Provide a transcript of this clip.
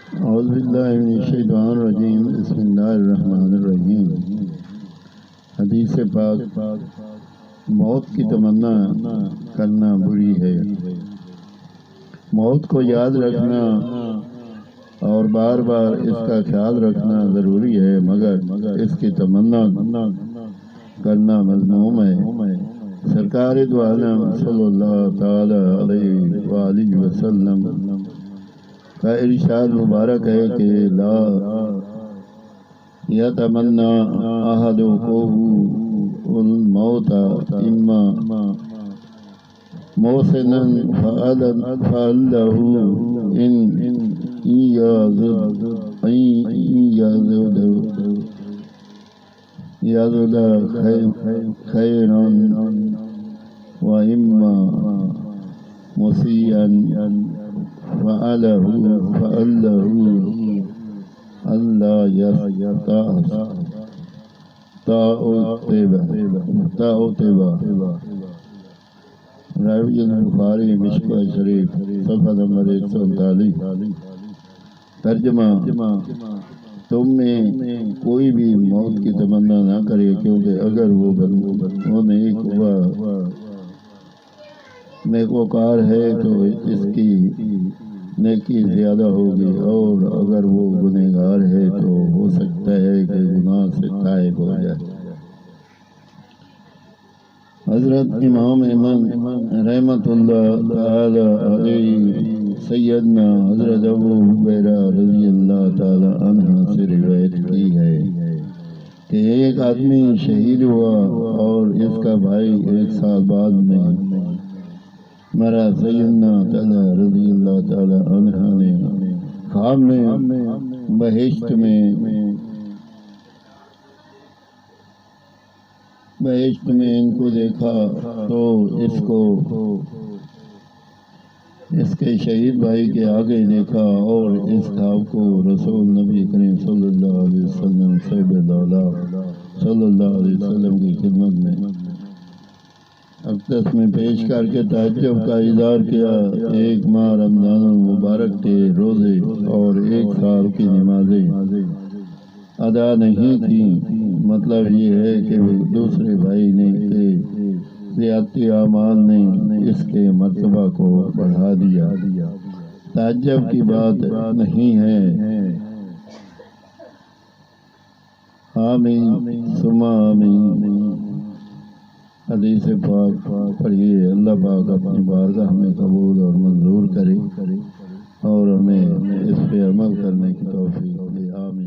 اعوذ باللہ من الشیطان الرجیم، بسم اللہ الرحمن الرحیم۔ حدیث پاک، موت کی تمنا کرنا بری ہے۔ موت کو یاد رکھنا اور بار بار اس کا خیال رکھنا ضروری ہے، مگر اس کی تمنا کرنا مذموم ہے۔ سرکار دو عالم صلی اللہ تعالی علیہ وآلہ وسلم کا ارشاد مبارک ہے کہ لا یتمنی احدکم الموت اما محسنا فعله ان یزد خیرا واما مسیئا فعله اللہ یستعتب۔ راوی البخاری مشکوہ شریف صفحہ نمبر 139۔ ترجمہ: تم میں کوئی بھی موت کی تمنا نہ کرے، کیونکہ اگر وہ نیکوکار ہے تو اس کی نیکی زیادہ ہوگی، اور اگر وہ گنہگار ہے تو ہو سکتا ہے کہ گناہ سے تائب ہو جائے۔ حضرت امام احمد رحمۃ اللہ تعالی علیہ سیدنا حضرت ابو ہریرہ رضی اللہ تعالی عنہ سے روایت کی ہے کہ ایک آدمی شہید ہوا اور اس کا بھائی 1 سال بعد میں مرا۔ سیدنا طلحہ رضی اللہ تعالی عنہ نے خواب میں بہشت میں ان کو دیکھا تو اس کے شہید بھائی کے آگے دیکھا، اور اس خواب کو رسول نبی کریم صلی اللہ علیہ وسلم صاحب دولا صلی اللہ علیہ وسلم کی خدمت میں اقدس میں پیش کر کے تعجب کا اظہار کیا۔ 1 ماہ رمضان المبارک کے روزے اور 1 سال کی نمازیں ادا نہیں کی۔ مطلب یہ ہے کہ دوسرے بھائی نے کہ زیادتی اعمال نے اس کے مرتبہ کو بڑھا دیا۔ تعجب کی بات نہیں ہے۔ آمین ثم آمین۔ حدیث پاک پڑھیے، اللہ پاک اپنی بارگاہ میں قبول اور منظور کرے اور ہمیں اس پہ عمل کرنے کی توفیق دے۔ آمین۔